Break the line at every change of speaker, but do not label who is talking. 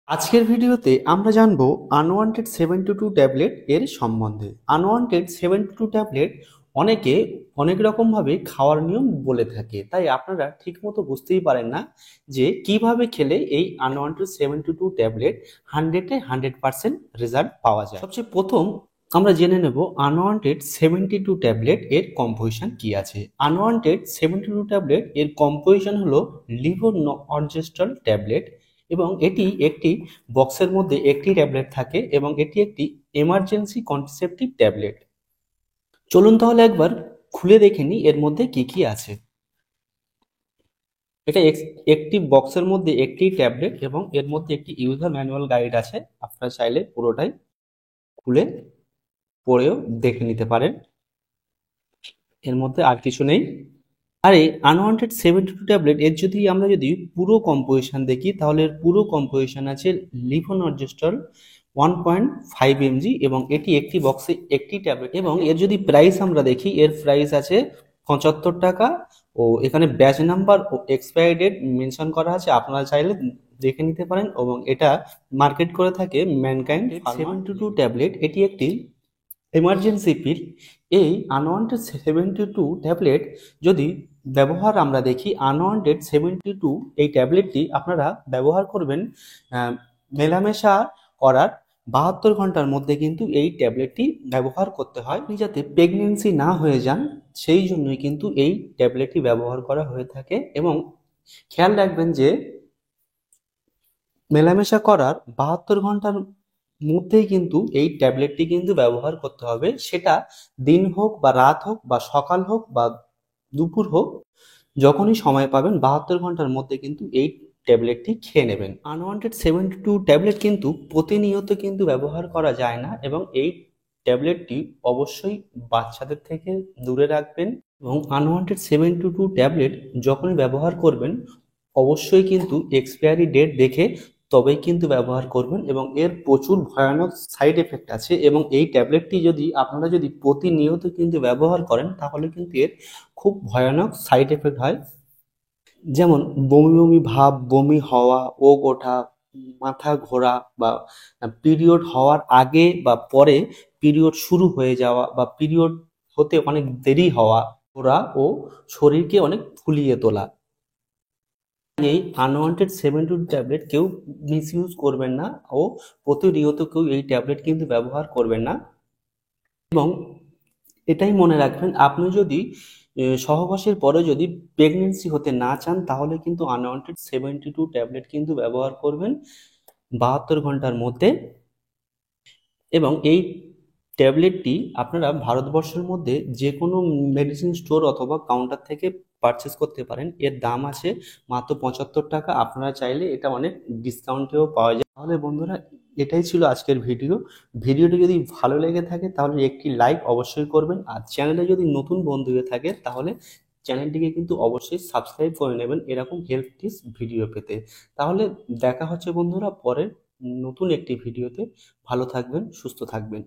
আজকের ভিডিওতে আমরা জানবো আনওয়ান্টেড 72 ট্যাবলেট এর সম্বন্ধে। আনওয়ান্টেড 72 ট্যাবলেট অনেকে অনেক রকম ভাবে খাওয়ার নিয়ম বলে থাকে, তাই আপনারা ঠিকমতো বুঝতেই পারেন না যে কিভাবে খেলে এই আনওয়ান্টেড 72 ট্যাবলেট 100% রেজাল্ট পাওয়া যায়। সবচেয়ে প্রথম আমরা জেনে নেব আনওয়ান্টেড 72 ট্যাবলেট এর কম্পোজিশন কি আছে। আনওয়ান্টেড 72 ট্যাবলেট এর কম্পোজিশন হলো লিভোনর্জেস্ট্রল ট্যাবলেট এবং এটি একটি বক্সের মধ্যে একটি ট্যাবলেট থাকে এবং এটি একটি এমার্জেন্সি কন্ট্রাসেপটিভ ট্যাবলেট। চলুন তাহলে একবার খুলে দেখে নিই এর মধ্যে কি কি আছে। এটা একটি বক্সের মধ্যে একটি ট্যাবলেট এবং এর মধ্যে একটি ইউজার ম্যানুয়াল গাইড আছে। আপনারা চাইলে পুরোটাই খুলে পড়েও দেখে নিতে পারেন, এর মধ্যে আর কিছু নেই। আর এই আনওয়ান্টেড 72 ট্যাবলেট এর আমরা যদি পুরো কম্পোজিশন দেখি তাহলে এর পুরো কম্পোজিশন আছে লিভোনর্জেস্ট্রল 1.5 mg এবং এটি একটি বক্সে একটি ট্যাবলেট এবং এর যদি প্রাইস আমরা দেখি এর প্রাইস আছে 75 টাকা ও এখানে ব্যাচ নাম্বার ও এক্সপায়ারি ডেট মেনশন করা আছে, আপনারা চাইলে দেখে নিতে পারেন। এবং এটা মার্কেট করে থাকে ম্যানকাইন্ড 72 ট্যাবলেট, এটি একটি এমার্জেন্সি পিল। এই আনওয়ান্টেড 72 ট্যাবলেট যদি ব্যবহার আমরা দেখি, আনওয়ান্টেড 72 এই ট্যাবলেটটি আপনারা ব্যবহার করবেন মেলামেশা করার 72 ঘন্টার মধ্যে কিন্তু এই ট্যাবলেটটি ব্যবহার করতে হয়। আপনি যাতে প্রেগনেন্সি না হয়ে যান সেই জন্যই কিন্তু এই ট্যাবলেটটি ব্যবহার করা হয়ে থাকে। এবং খেয়াল রাখবেন যে মেলামেশা করার 72 ঘন্টার মধ্যেই কিন্তু এই ট্যাবলেটটি কিন্তু ব্যবহার করতে হবে, সেটা দিন হোক বা রাত হোক বা সকাল হোক বা দুপুর হোক, যখনই সময় পাবেন 72 ঘন্টার মধ্যে কিন্তু এই ট্যাবলেটটি খেয়ে নেবেন। আনওয়ান্টেড 72 ট্যাবলেট কিন্তু প্রতিনিয়ত কিন্তু ব্যবহার করা যায় না এবং এই ট্যাবলেটটি অবশ্যই বাচ্চাদের থেকে দূরে রাখবেন। এবং আনওয়ান্টেড 72 ট্যাবলেট যখনই ব্যবহার করবেন অবশ্যই কিন্তু এক্সপায়ারি ডেট দেখে তবেই কিন্তু ব্যবহার করবেন এবং এর প্রচুর ভয়ানক সাইড এফেক্ট আছে এবং এই ট্যাবলেটটি আপনারা যদি প্রতিনিয়ত কিন্তু ব্যবহার করেন তাহলে কিন্তু এর খুব ভয়ানক সাইড এফেক্ট হয়, যেমন বমি বমি ভাব, বমি হওয়া, ওক ওঠা, মাথা ঘোরা বা পিরিয়ড হওয়ার আগে বা পরে পিরিয়ড শুরু হয়ে যাওয়া বা পিরিয়ড হতে অনেক দেরি হওয়া, ঘোরা ও শরীরকে অনেক ফুলিয়ে তোলা। এই আনওয়ান্টেড 72 ট্যাবলেট কেউ মিসইউজ করবেন না ও প্রতিনিয়ত কেউ এই ট্যাবলেট কিন্তু ব্যবহার করবেন না। এবং এটাই মনে রাখবেন, আপনি যদি সহবাসের পরে যদি প্রেগনেন্সি হতে না চান তাহলে কিন্তু আনওয়ান্টেড 72 ট্যাবলেট কিন্তু ব্যবহার করবেন 72 ঘন্টার মধ্যে। এবং এই ট্যাবলেটটি আপনারা ভারতবর্ষের মধ্যে যে কোনো মেডিসিন স্টোর অথবা কাউন্টার থেকে পারচেস করতে পারেন। এর দাম আছে মাত্র 75 টাকা, আপনারা চাইলে এটা অনেক ডিসকাউন্টেও পাওয়া যায়। তাহলে বন্ধুরা, এটাই ছিল আজকের ভিডিওটি যদি ভালো লেগে থাকে তাহলে একটি লাইক অবশ্যই করবেন, আর চ্যানেলে যদি নতুন বন্ধু হয়ে থাকে তাহলে চ্যানেলটিকে কিন্তু অবশ্যই সাবস্ক্রাইব করে নেবেন এরকম হেল্প টিপস ভিডিও পেতে। তাহলে দেখা হচ্ছে বন্ধুরা পরের নতুন একটি ভিডিওতে। ভালো থাকবেন, সুস্থ থাকবেন।